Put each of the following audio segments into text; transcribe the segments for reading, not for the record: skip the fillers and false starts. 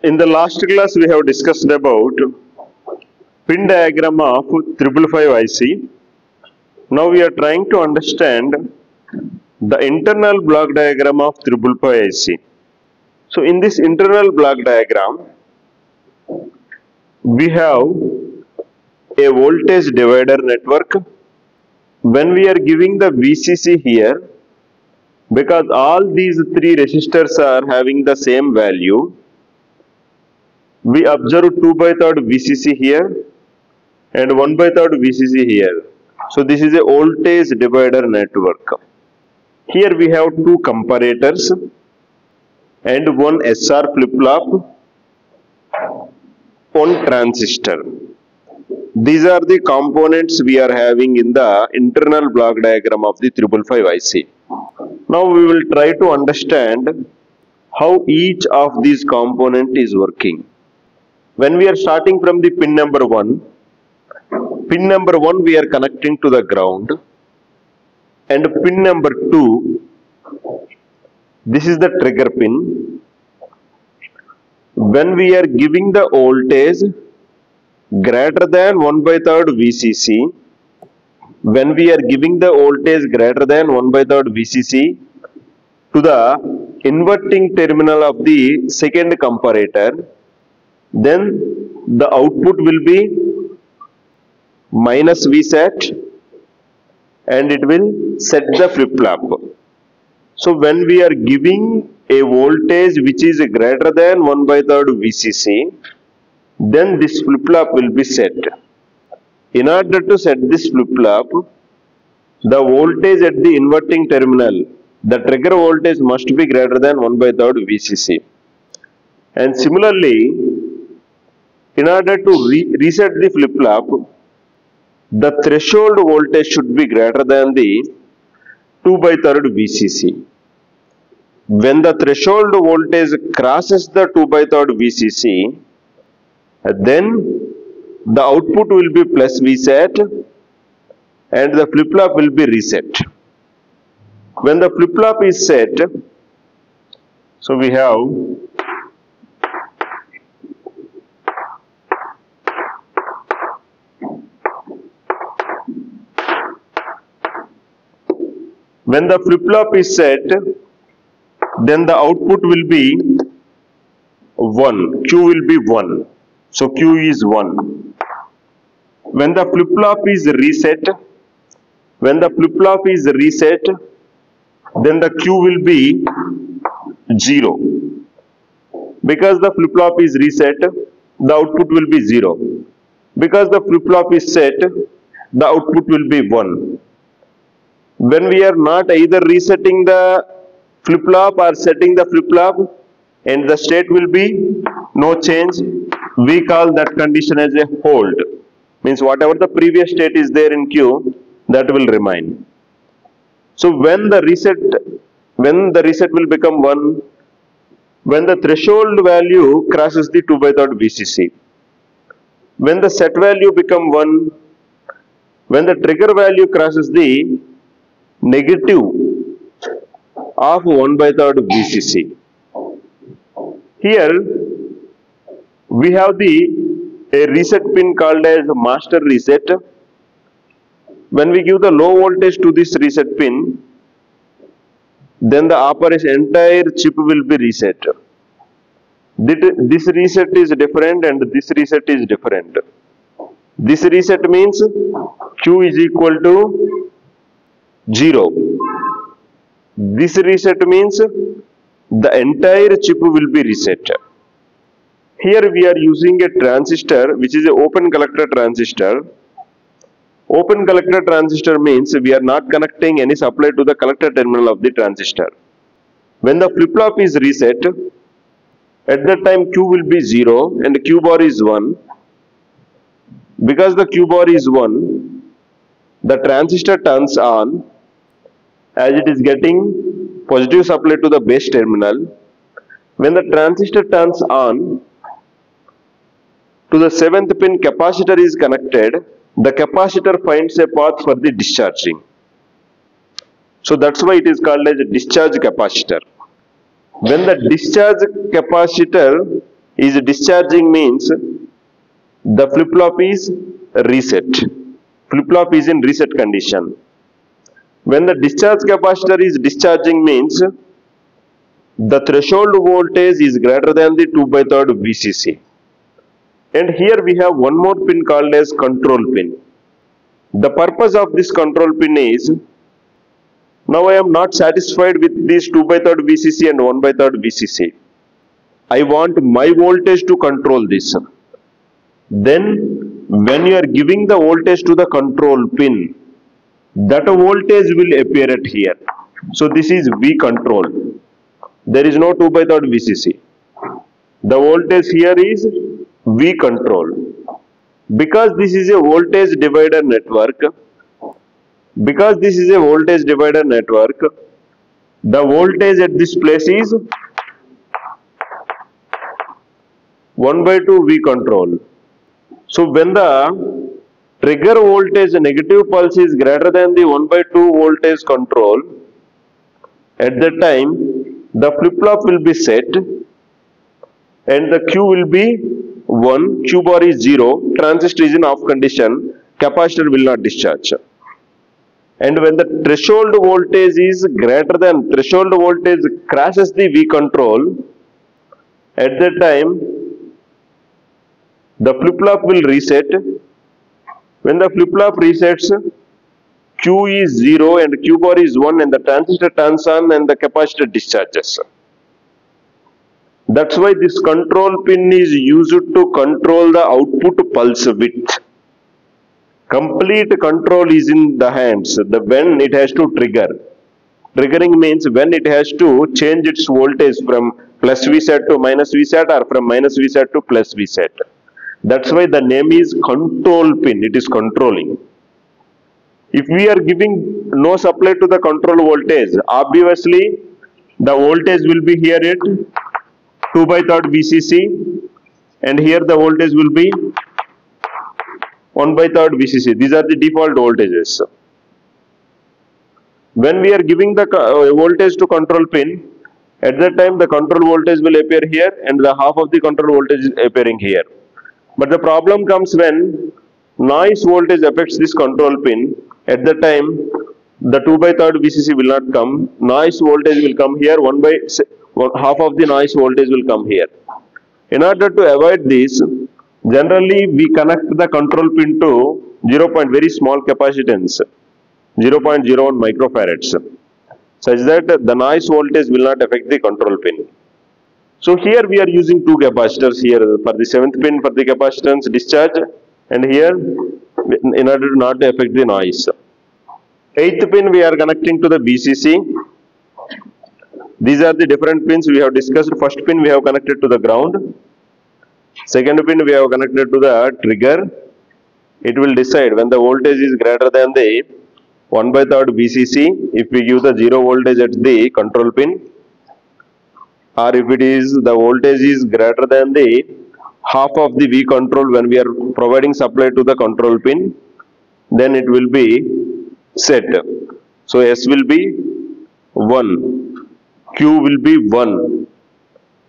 In the last class, we have discussed about pin diagram of 555 IC. Now we are trying to understand the internal block diagram of 555 IC. So in this internal block diagram, we have a voltage divider network. When we are giving the VCC here, because all these three resistors are having the same value, we observe 2/3 VCC here and 1/3 VCC here. So this is a voltage divider network. Here we have two comparators and one SR flip-flop, one transistor. These are the components we are having in the internal block diagram of the 555 IC. Now we will try to understand how each of these components is working. When we are starting from the pin number 1 we are connecting to the ground, and pin number 2, this is the trigger pin. When we are giving the voltage greater than 1/3 VCC, when we are giving the voltage greater than 1/3 VCC to the inverting terminal of the second comparator, then the output will be minus Vset and it will set the flip-flop. So when we are giving a voltage which is greater than 1/3 VCC, then this flip-flop will be set. In order to set this flip-flop, the voltage at the inverting terminal, the trigger voltage must be greater than 1/3 VCC. And similarly, in order to reset the flip-flop, the threshold voltage should be greater than the 2/3 VCC. When the threshold voltage crosses the 2/3 VCC, then the output will be plus Vset and the flip-flop will be reset. When the flip-flop is set, so we have when the flip-flop is set, then the output will be 1. Q will be 1. So Q is 1. When the flip-flop is reset, then the Q will be 0. Because the flip-flop is reset, the output will be 0. Because the flip-flop is set, the output will be 1. When we are not either resetting the flip-flop or setting the flip-flop and the state will be no change, we call that condition as a hold. Means whatever the previous state is there in Q, that will remain. So when the reset will become 1, when the threshold value crosses the 2/3 VCC, when the set value become 1, when the trigger value crosses the negative of 1/3 VCC. Here we have a reset pin called as master reset. When we give the low voltage to this reset pin, then the entire chip will be reset. This reset is different and this reset is different. This reset means Q is equal to 0. This reset means the entire chip will be reset. Here we are using a transistor which is an open collector transistor. Open collector transistor means we are not connecting any supply to the collector terminal of the transistor. When the flip-flop is reset, at that time Q will be 0 and Q bar is 1. Because the Q bar is 1, the transistor turns on as it is getting positive supply to the base terminal. When the transistor turns on, to the 7th pin capacitor is connected, the capacitor finds a path for the discharging. So that's why it is called as a discharge capacitor. When the discharge capacitor is discharging means the flip-flop is reset. Flip-flop is in reset condition. When the discharge capacitor is discharging means the threshold voltage is greater than the 2/3 VCC. And here we have one more pin called as control pin. The purpose of this control pin is, now I am not satisfied with this 2/3 VCC and 1/3 VCC. I want my voltage to control this. Then when you are giving the voltage to the control pin, that voltage will appear at here. So this is V control. There is no 2/3 VCC. The voltage here is V control. Because this is a voltage divider network, the voltage at this place is 1/2 V control. So when the trigger voltage negative pulse is greater than the 1/2 voltage control, at that time the flip-flop will be set and the Q will be 1, Q bar is 0, transistor is in off condition, capacitor will not discharge. And when the threshold voltage is greater than, threshold voltage crosses the V control, at that time the flip-flop will reset. When the flip-flop resets, Q is 0 and Q bar is 1 and the transistor turns on and the capacitor discharges. That's why this control pin is used to control the output pulse width. Complete control is in the hands when it has to trigger. Triggering means when it has to change its voltage from plus Vsat to minus Vsat or from minus Vsat to plus Vsat. That's why the name is control pin. It is controlling. If we are giving no supply to the control voltage, obviously the voltage will be here at 2/3 VCC and here the voltage will be 1/3 VCC. These are the default voltages. When we are giving the voltage to control pin, at that time the control voltage will appear here and the half of the control voltage is appearing here. But the problem comes when noise voltage affects this control pin. At that time the 2/3 VCC will not come. Noise voltage will come here. Half of the noise voltage will come here. In order to avoid this, generally we connect the control pin to very small capacitance, 0.01 microfarads, such that the noise voltage will not affect the control pin. So here we are using two capacitors here for the 7th pin for the capacitance discharge and here in order to not affect the noise. 8th pin we are connecting to the VCC. These are the different pins we have discussed. First pin we have connected to the ground. Second pin we have connected to the trigger. It will decide when the voltage is greater than the 1/3 VCC if we give the 0 voltage at the control pin, or if it is the voltage is greater than the half of the V control when we are providing supply to the control pin, then it will be set. So S will be 1, Q will be 1,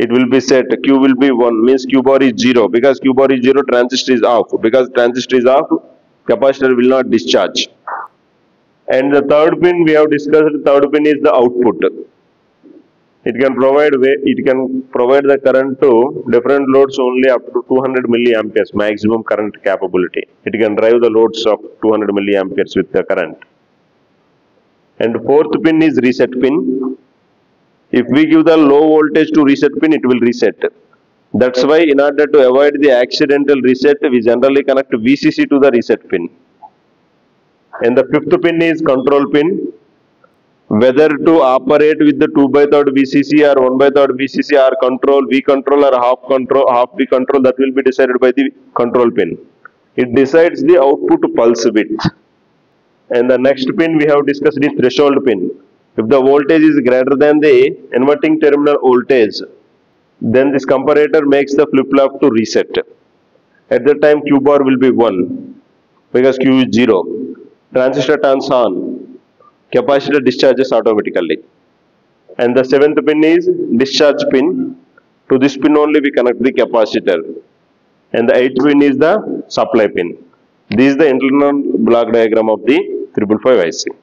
it will be set. Q will be 1 means Q bar is 0. Because Q bar is 0, transistor is off. Because transistor is off, capacitor will not discharge. And the third pin we have discussed, third pin is the output. It can provide the current to different loads only up to 200 milliamperes maximum current capability. It can drive the loads of 200 milliamperes with the current. And fourth pin is reset pin. If we give the low voltage to reset pin, it will reset. That's why in order to avoid the accidental reset, we generally connect VCC to the reset pin. And the fifth pin is control pin. Whether to operate with the 2/3 VCC or 1/3 VCC or control V control or half V control, that will be decided by the control pin. It decides the output pulse width. And the next pin we have discussed is threshold pin. If the voltage is greater than the inverting terminal voltage, then this comparator makes the flip-flop to reset. At that time Q bar will be 1 because Q is 0. Transistor turns on, capacitor discharges automatically. And the 7th pin is discharge pin. To this pin only we connect the capacitor, and the 8th pin is the supply pin. This is the internal block diagram of the 555 IC.